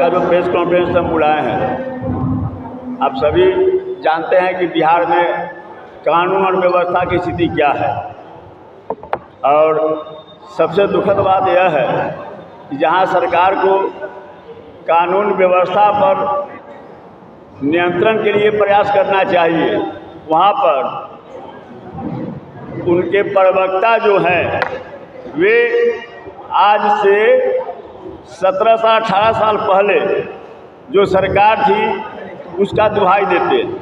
का जो press conference हम बुलाए हैं, आप सभी जानते हैं कि बिहार में कानून और व्यवस्था की स्थिति क्या है। और सबसे दुखद बात यह है कि जहां सरकार को कानून व्यवस्था पर नियंत्रण के लिए प्रयास करना चाहिए, वहां पर उनके प्रवक्ता जो हैं वे आज से 17 से 18 साल पहले जो सरकार थी उसका दुहाई देते हैं।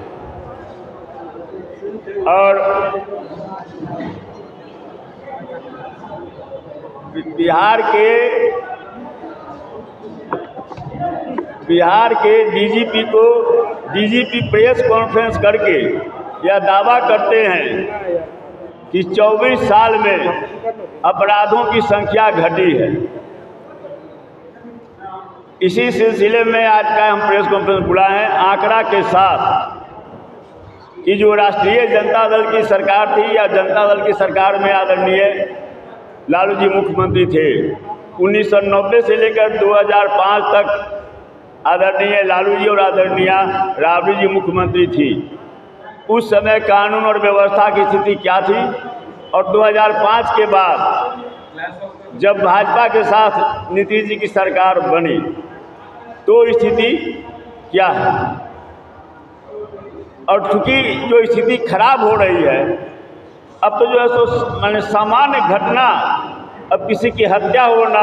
और बिहार के डीजीपी प्रेस कॉन्फ्रेंस करके यह दावा करते हैं कि 24 साल में अपराधों की संख्या घटी है। इसी सिलसिले में आज का हम प्रेस कॉन्फ्रेंस बुलाए हैं आंकड़ा के साथ कि जो राष्ट्रीय जनता दल की सरकार थी या जनता दल की सरकार में आदरणीय लालू जी मुख्यमंत्री थे, 1990 से लेकर 2005 तक आदरणीय लालू जी और आदरणीय राबड़ी जी मुख्यमंत्री थी। उस समय कानून और व्यवस्था की स्थिति क्या थी और 2005 के बाद जब भाजपा के साथ नीतीश जी की सरकार बनी तो स्थिति क्या है। और चूँकि जो स्थिति खराब हो रही है, अब तो जो है सो माने सामान्य घटना, अब किसी की हत्या होना,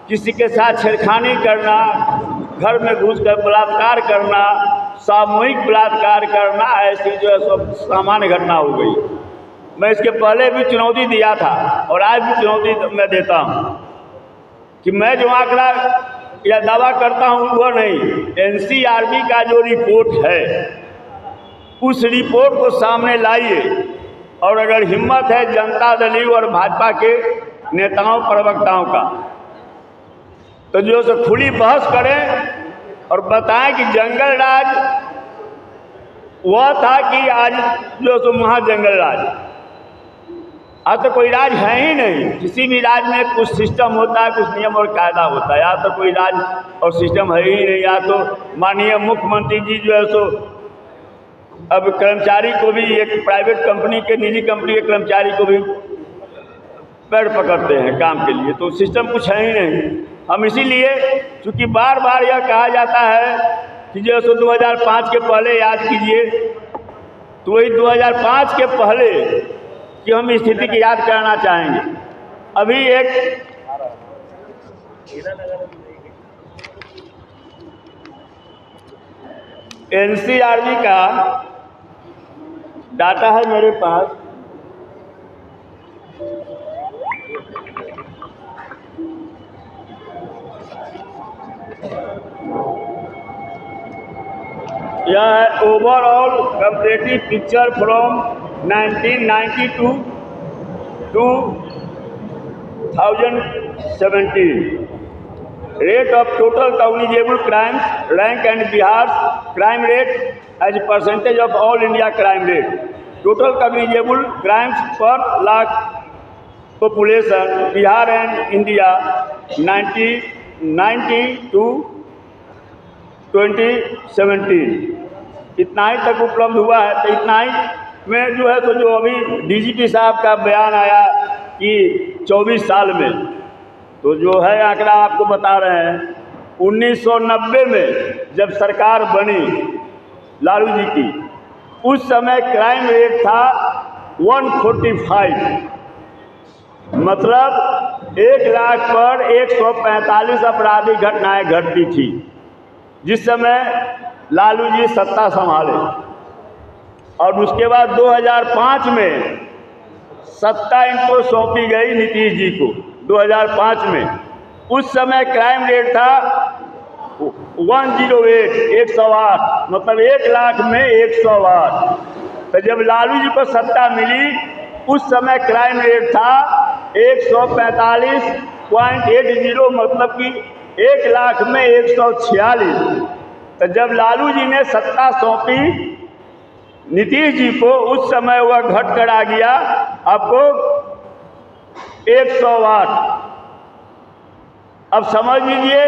किसी के साथ छेड़खानी करना, घर में घुसकर बलात्कार करना, सामूहिक बलात्कार करना, ऐसी जो है सो सामान्य घटना हो गई। मैं इसके पहले भी चुनौती दिया था और आज भी चुनौती मैं देता हूँ कि मैं जो आंकड़ा या दावा करता हूँ वह नहीं, एनसीआरबी का जो रिपोर्ट है उस रिपोर्ट को सामने लाइए। और अगर हिम्मत है जनता दल और भाजपा के नेताओं प्रवक्ताओं का, तो जो है खुली बहस करें और बताएं कि जंगल राज वह था कि आज जो है महाजंगल राज। आज तो कोई राज है ही नहीं। किसी भी राज में कुछ सिस्टम होता है, कुछ नियम और कायदा होता है। यहाँ तो कोई राज और सिस्टम है ही नहीं। यहाँ तो माननीय मुख्यमंत्री जी जो है सो अब कर्मचारी को भी, एक प्राइवेट कंपनी के, निजी कंपनी के कर्मचारी को भी पैर पकड़ते हैं काम के लिए। तो सिस्टम कुछ है ही नहीं। हम इसीलिए, चूँकि बार बार यह कहा जाता है कि जो सो 2005 के पहले याद कीजिए, तो वही 2005 के पहले कि हम स्थिति की याद करना चाहेंगे। अभी एक एनसीआरबी का डाटा है मेरे पास, यह है overall comparative picture from 1992 to 2017. Rate of total cognizable crimes, rank and Bihar's crime rate as a percentage of all India crime rate. Total cognizable crimes per lakh population, Bihar and India 1990 to 2017 इतना ही तक उपलब्ध हुआ है। तो इतना ही में जो है तो जो अभी डीजीपी साहब का बयान आया कि 24 साल में, तो जो है आंकड़ा आपको बता रहे हैं 1990 में जब सरकार बनी लालू जी की, उस समय क्राइम रेट था 145, मतलब 1 लाख पर 145 आपराधिक घटनाएं घटती थी जिस समय लालू जी सत्ता संभाले। और उसके बाद 2005 में सत्ता इनको सौंपी गई नीतीश जी को। 2005 में उस समय क्राइम रेट था 108, 108, मतलब 1 लाख में 108। तो जब लालू जी को सत्ता मिली उस समय क्राइम रेट था 145.80, मतलब कि 1 लाख में 146। तो जब लालू जी ने सत्ता सौंपी नीतीश जी को, उस समय वह घट कर आ गया आपको 108। अब समझ लीजिए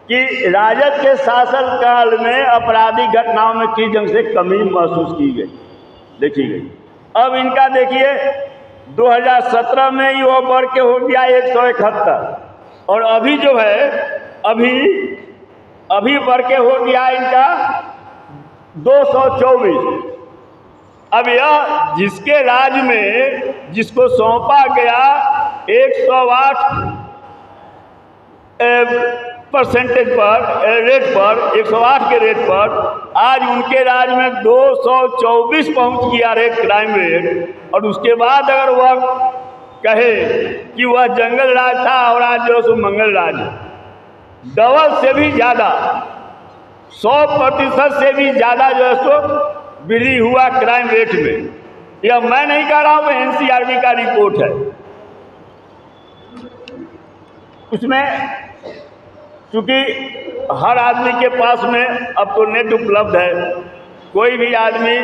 कि राजद के शासनकाल में आपराधिक घटनाओं में किस ढंग से कमी महसूस की गई, देखी गई। अब इनका देखिए 2017 में ही वो बढ़ के हो गया 171, और अभी जो है अभी बढ़ के हो गया इनका 224। अब यह जिसके राज्य में जिसको सौंपा गया 108 परसेंटेज पर रेट पर 108 के रेट पर, आज उनके राज्य में 224 पहुंच गया रेट, क्राइम रेट। और उसके बाद अगर वह कहे कि वह जंगल राज था और आज जो सो मंगल राज, डबल से भी ज़्यादा 100% से भी ज़्यादा जो है सो वृद्धि हुआ क्राइम रेट में। यह मैं नहीं कह रहा हूँ, एनसीआरबी का रिपोर्ट है। उसमें चूँकि हर आदमी के पास में अब तो नेट उपलब्ध है, कोई भी आदमी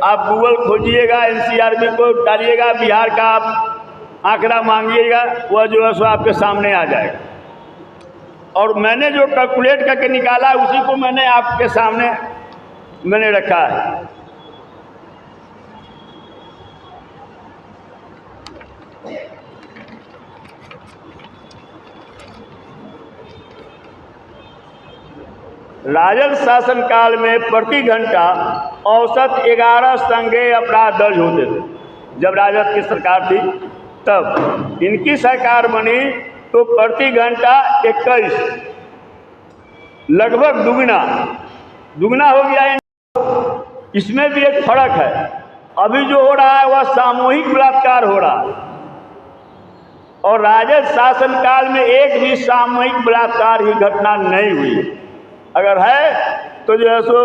आप गूगल खोजिएगा, एनसीआरबी को डालिएगा, बिहार का आप आंकड़ा मांगिएगा, वह जो है सो आपके सामने आ जाएगा। और मैंने जो कैलकुलेट करके निकाला उसी को मैंने आपके सामने मैंने रखा है। राजद शासनकाल में प्रति घंटा औसत 11 संज्ञेय अपराध दर्ज होते थे। जब राजद की सरकार थी तब इनकी सरकार बनी तो प्रति घंटा 21, लगभग दुगना हो गया। इसमें भी एक फर्क है, अभी जो हो रहा है वह सामूहिक बलात्कार हो रहा है, और राजद शासनकाल में एक भी सामूहिक बलात्कार की घटना नहीं हुई। अगर है तो जो है सो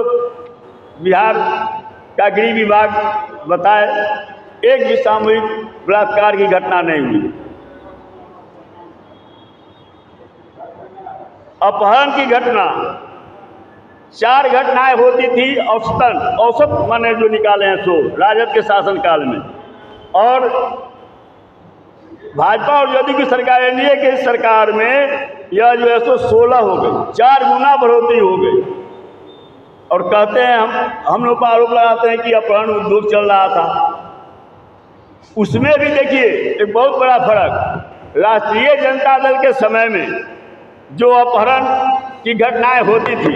बिहार का गृह विभाग बताए, एक भी सामूहिक बलात्कार की घटना नहीं हुई। अपहरण की घटना 4 घटनाएं होती थी औसत माने जो निकाले हैं सो राजद के शासनकाल में, और भाजपा और जदयू की सरकार, एनडीए की सरकार में यह जो है सो 16 हो गई, 4 गुना बढ़ोतरी हो गई। और कहते हैं हम लोग पर आरोप लगाते हैं कि अपहरण उद्योग चल रहा था। उसमें भी देखिए एक बहुत बड़ा फर्क, राष्ट्रीय जनता दल के समय में जो अपहरण की घटनाएं होती थी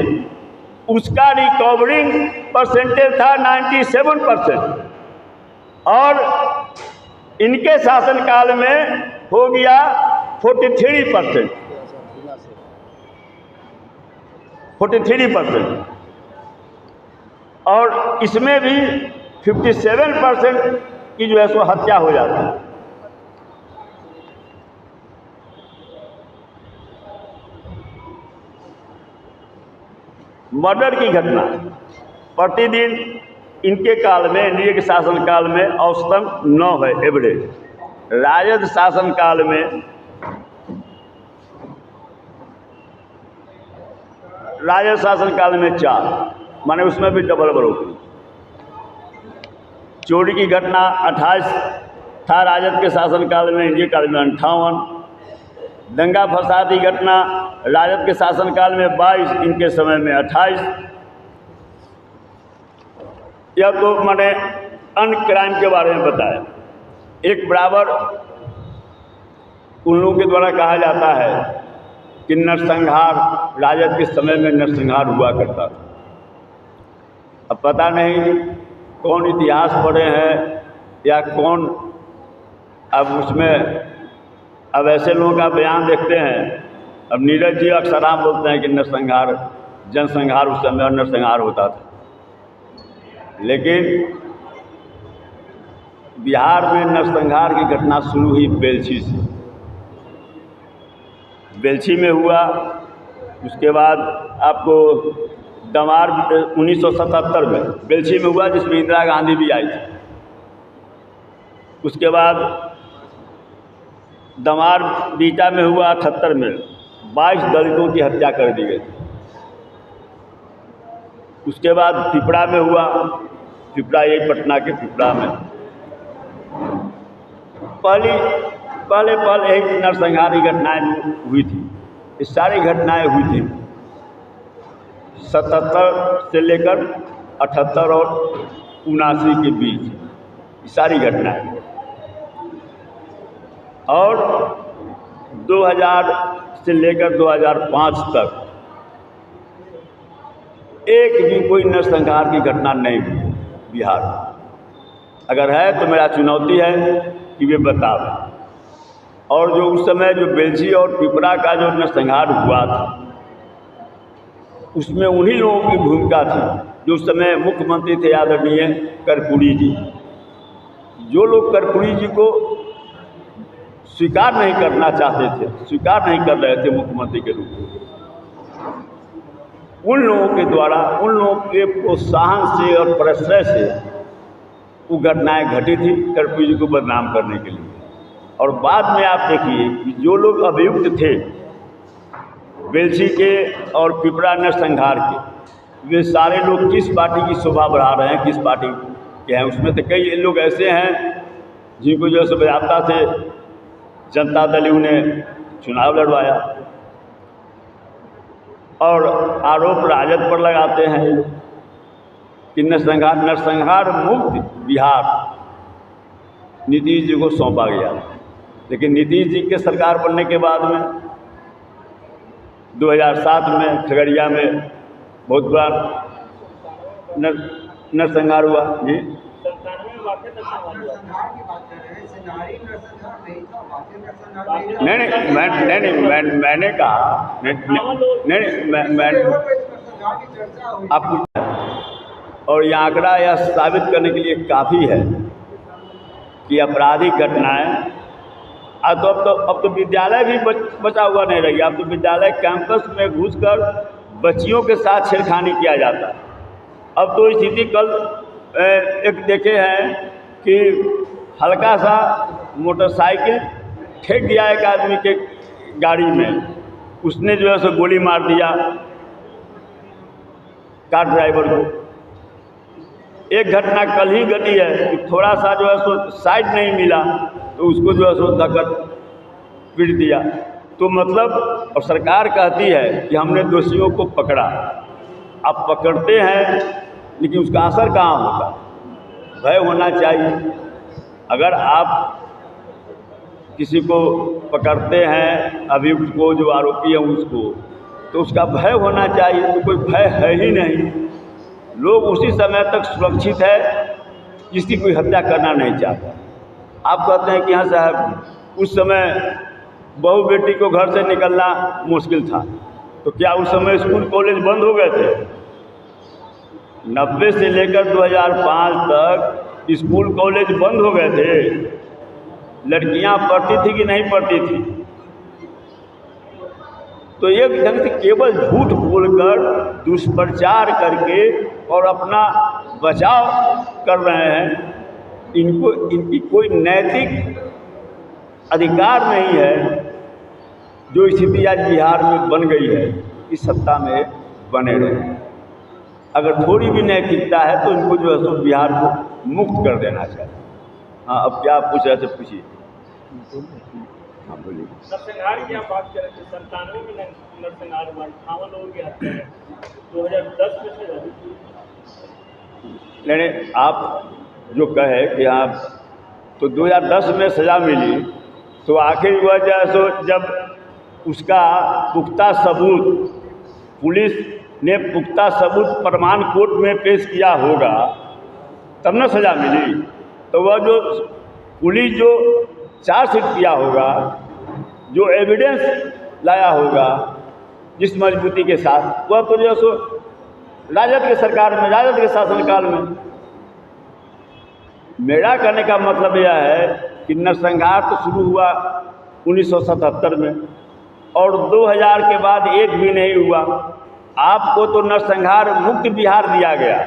उसका रिकवरिंग परसेंटेज था 97%, और इनके शासनकाल में हो गया 43%। और इसमें भी 57% की जो है सो हत्या हो जाती है। मर्डर की घटना प्रतिदिन इनके काल में, एनडीए के शासनकाल में औसतन 9 है एवरेज। राजद शासनकाल में राजद शासनकाल में 4, माने उसमें भी डबल बढ़ोतरी। चोरी की घटना 28 था राजद के शासनकाल में, एनडीए काल में 58। दंगा फसाद की घटना राजद के शासनकाल में 22, इनके समय में 28। यह तो मैंने अन्य क्राइम के बारे में बताया। एक बराबर उन लोगों के द्वारा कहा जाता है कि नरसंहार, राजद के समय में नरसंहार हुआ करता था। अब पता नहीं कौन इतिहास पढ़े हैं या कौन, अब उसमें अब ऐसे लोगों का बयान देखते हैं। अब नीरज जी अक्सर बोलते हैं कि नरसंहार, जनसंहार उस समय नरसंहार होता था, लेकिन बिहार में नरसंहार की घटना शुरू हुई बेलछी से। बेलछी में हुआ, उसके बाद आपको दमार 1977 में बेलछी में हुआ, जिसमें इंदिरा गांधी भी आई थी। उसके बाद दमार बीटा में हुआ 78 में, 22 दलितों की हत्या कर दी गई। उसके बाद पिपरा में हुआ, पिपरा यही पटना के पिपरा में पहले एक नरसंहार की घटनाएं हुई थी। ये सारी घटनाएं हुई थी 77 से लेकर 78 और 79 के बीच ये सारी घटनाएं, और 2000 से लेकर 2005 तक एक भी कोई नरसंहार की घटना नहीं हुई बिहार में। अगर है तो मेरा चुनौती है कि वे बताओ। और जो उस समय जो बेलछी और पिपरा का जो नरसंहार हुआ था, उसमें उन्हीं लोगों की भूमिका थी जो उस समय मुख्यमंत्री थे आदरणीय कर्पूरी जी। जो लोग कर्पूरी जी को स्वीकार नहीं करना चाहते थे, स्वीकार नहीं कर रहे थे मुख्यमंत्री के रूप में, उन लोगों के द्वारा, उन लोगों के प्रोत्साहन से और प्रश्रय से वो घटनाएं घटी थी कर्पूरी जी को बदनाम करने के लिए। और बाद में आप देखिए कि जो लोग अभियुक्त थे बेलछी के और पिपरा नरसंहार के, वे सारे लोग किस पार्टी की शोभा बढ़ा रहे हैं, किस पार्टी के हैं। उसमें तो कई लोग ऐसे हैं जिनको जो है बजाबता से जनता दल ने चुनाव लड़वाया, और आरोप राजद पर लगाते हैं कि नरसंहार मुक्त बिहार नीतीश जी को सौंपा गया। लेकिन नीतीश जी के सरकार बनने के बाद में 2007 में खगड़िया में बहुत बड़ा नरसंहार हुआ जी। नहीं, मैंने कहा आप, और ये आंकड़ा यह साबित करने के लिए काफ़ी है कि आपराधिक घटनाएं अब तो विद्यालय भी बचा हुआ नहीं रह गया। अब तो विद्यालय कैंपस में घुसकर बच्चियों के साथ छेड़खानी किया जाता है। अब तो स्थिति कल एक देखे हैं कि हल्का सा मोटरसाइकिल फेंक दिया एक आदमी के गाड़ी में, उसने जो है सो गोली मार दिया कार ड्राइवर को। एक घटना कल ही घटी है कि थोड़ा सा जो है सो साइड नहीं मिला तो उसको जो है सो धक्का पीट दिया। तो मतलब, और सरकार कहती है कि हमने दोषियों को पकड़ा। आप पकड़ते हैं लेकिन उसका असर कहाँ होता? भय होना चाहिए। अगर आप किसी को पकड़ते हैं, अभियुक्त को, जो आरोपी है उसको, तो उसका भय होना चाहिए। तो कोई भय है ही नहीं। लोग उसी समय तक सुरक्षित है, किसी कोई हत्या करना नहीं चाहता। आप कहते हैं कि हाँ साहब, उस समय बहू बेटी को घर से निकलना मुश्किल था, तो क्या उस समय स्कूल कॉलेज बंद हो गए थे? 90 से लेकर 2005 तक स्कूल कॉलेज बंद हो गए थे। लड़कियां पढ़ती थी कि नहीं पढ़ती थी? तो एक ढंग से केवल झूठ बोलकर, दुष्प्रचार करके और अपना बचाव कर रहे हैं। इनकी कोई नैतिक अधिकार नहीं है। जो स्थिति आज बिहार में बन गई है, इस सत्ता में बने रहे। अगर थोड़ी भी नैतिकता है तो इनको जो है सो बिहार को मुक्त कर देना चाहिए। हाँ, अब क्या पूछ रहे थे, पूछिए। हाँ बोलिए। नरसंहार की आप बात कर रहे थे, 97 में नरसंहार हुआ, 58 लोगों की हत्या है, 2010 में से नहीं, आप जो कहे कि हाँ, तो 2010 में सज़ा मिली, तो आखिर वह जो है सो जब उसका पुख्ता सबूत, पुलिस ने पुख्ता सबूत प्रमाण कोर्ट में पेश किया होगा तब न सज़ा मिली। तो वह जो पुलिस जो चार्जशीट किया होगा, जो एविडेंस लाया होगा जिस मजबूती के साथ, वह तो जो सो राजद के सरकार में, राजद के शासनकाल में। मेरा कहने का मतलब यह है कि नरसंहार तो शुरू हुआ 1977 में, और 2000 के बाद एक भी नहीं हुआ। आपको तो नरसंहार मुक्त बिहार दिया गया।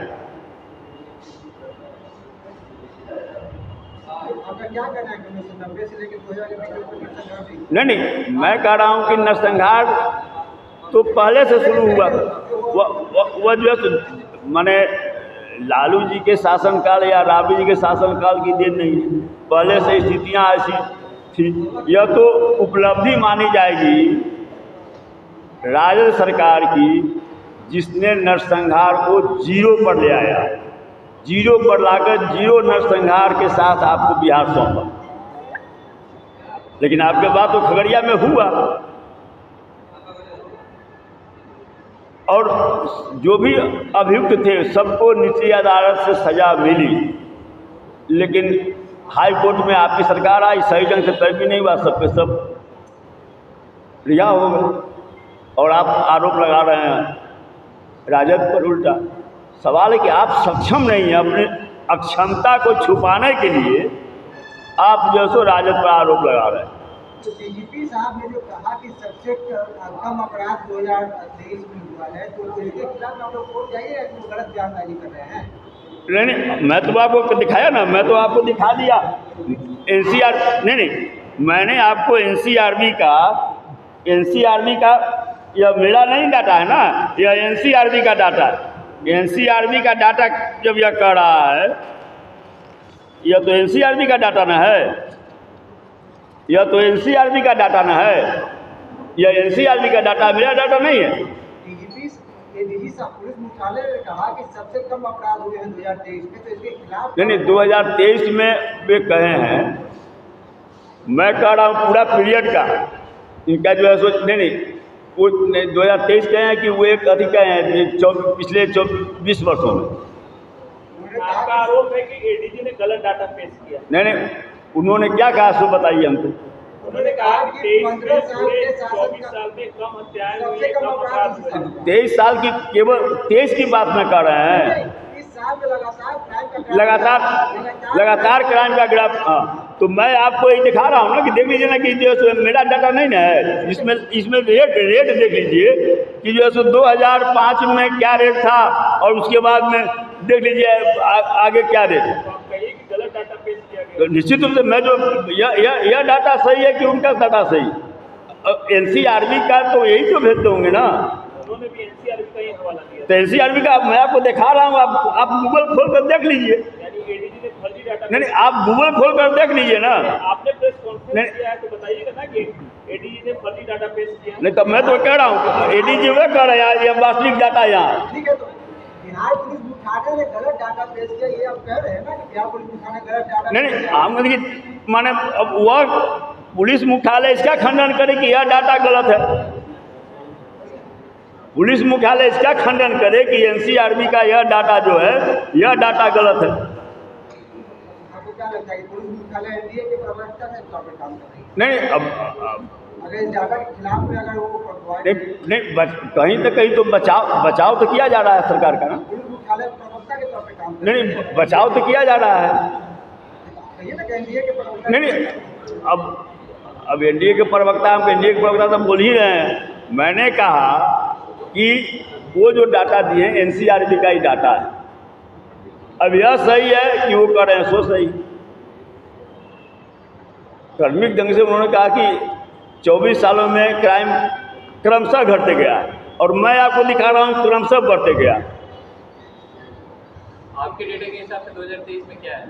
क्या कहना है कि 90 से लेकर 2000 नहीं, मैं कह रहा हूँ कि नरसंहार तो पहले से शुरू हुआ। वह जो है माने लालू जी के शासनकाल या राबड़ी जी के शासनकाल की देन नहीं है, पहले से स्थितियाँ ऐसी थी। यह तो उपलब्धि मानी जाएगी राजद सरकार की जिसने नरसंहार को जीरो पर ले आया, जीरो पर लाकर जीरो नरसंहार के साथ आपको बिहार सौंपा। लेकिन आपके बात तो खगड़िया में हुआ, और जो भी अभियुक्त थे सबको निचली अदालत से सजा मिली, लेकिन हाई कोर्ट में आपकी सरकार आई, सही ढंग से तय भी नहीं हुआ, सब पे सब रिहा हो गए। और आप आरोप लगा रहे हैं राजद पर उल्टा। सवाल है कि आप सक्षम नहीं हैं, अपने अक्षमता को छुपाने के लिए आप जो सो राजद पर आरोप लगा रहे हैं। तो डीजीपी साहब ने जो कहा कि सबसे कम अपराध 2023 में हुआ है, तो इसके खिलाफ आप लोग कोर्ट जाइए, तो गलत बयानबाजी कर रहे हैं। नहीं, मैं तो आपको दिखाया ना, मैं तो आपको दिखा दिया एनसीआर, नहीं, मैंने आपको एनसीआरबी का यह मेरा नहीं डाटा है ना, यह एनसीआरबी का डाटा है। एनसीआरबी का डाटा जब यह कह रहा है, यह तो एनसीआरबी का डाटा ना है, यह तो एनसीआरबी का डाटा ना है, यह एनसीआरबी का डाटा, मेरा डाटा नहीं है। डीजीपी साहब पुलिस मुख्यालय ने कहा कि सबसे कम अपराध हुए हैं 2023 में, तो इसके खिलाफ नहीं, 2023 में वे कहे हैं, मैं कह रहा हूँ पूरा पीरियड का इनका जो है सो नहीं, वो 2023 कहे हैं कि वो एक अधिक कहे हैं पिछले 20 वर्षों में। आपका आरोप है कि एडीजी ने गलत डाटा पेश किया। नहीं, उन्होंने क्या कहा सो बताइए हमको। उन्होंने कहा कि 24 साल में कम हत्याएं हुई हैं, कम अपराध हुए हैं। 23 साल की, केवल 23 की बात में कर रहे हैं। इस साल में लगातार क्राइम का ग्राफ। हाँ, तो मैं आपको ये दिखा रहा हूँ ना कि देख लीजिए ना कि जो है मेरा डाटा नहीं ना है, इसमें रेट देख लीजिए कि जो है सो 2005 में क्या रेट था, और उसके बाद में देख लीजिए आगे क्या रेट है। तो आप कहिए कि गलत डाटा पेश किया गया। तो निश्चित रूप से मैं जो यह डाटा सही है कि उनका डाटा सही, एनसीआरबी का तो यही तो भेजते होंगे ना, उन्होंने भी एनसीआरबी का ही हवाला दिया। तो एनसीआरबी का मैं आपको दिखा रहा हूँ, आप गूगल खोल कर देख लीजिए। यानी एडीजी ने फर्जी डाटा। नहीं, आप गूगल खोल कर देख लीजिए ना। आपने प्रेस कॉन्फ्रेंस किया है तो बताइएगा ना कि एडीजी ने फर्जी डाटा पेश किया। नहीं, तो मैं तो कह रहा हूँ एडीजी वे कह रहे हैं, ये वास्तविक डाटा यहाँ। ठीक है, तो बिहार पुलिस मुख्यालय ने गलत डाटा पेश किया, ये आप कह रहे हैं ना कि बिहार पुलिस मुख्यालय गलत डाटा। नहीं, हम देखिए माने अब वह पुलिस मुख्यालय इसका खंडन करे कि यह डाटा गलत है, पुलिस मुख्यालय इसका खंडन करे कि एनसीआरबी का यह डाटा जो है यह डाटा गलत है। आपको क्या लगता है कि पुलिस मुख्यालय एनडीए के प्रवक्ता के तौर पर काम कर रही है? नहीं, अब अगर इस डाटा के खिलाफ में अगर वो कहीं तो बचाव तो किया जा रहा है सरकार का ना। पुलिस मुख्यालय प्रवक्ता के तौर पर काम कर रही है। नहीं, बचाव तो किया जा रहा है। कहिए ना कि एनडीए के प्रवक्ता। नहीं, अब एनडीए के प्रवक्ता, हम एनडीए के प्रवक्ता तो बोल ही रहे हैं। मैंने कहा कि वो जो डाटा दिए एनसीआरबी का ही डाटा है। अब यह सही है कि वो कर रहे हैं सो सही, कार्मिक ढंग से उन्होंने कहा कि 24 सालों में क्राइम क्रमशः घटते गया, और मैं आपको दिखा रहा हूँ क्रमशः बढ़ते गया। आपके डेटा के हिसाब से 2023 में क्या है?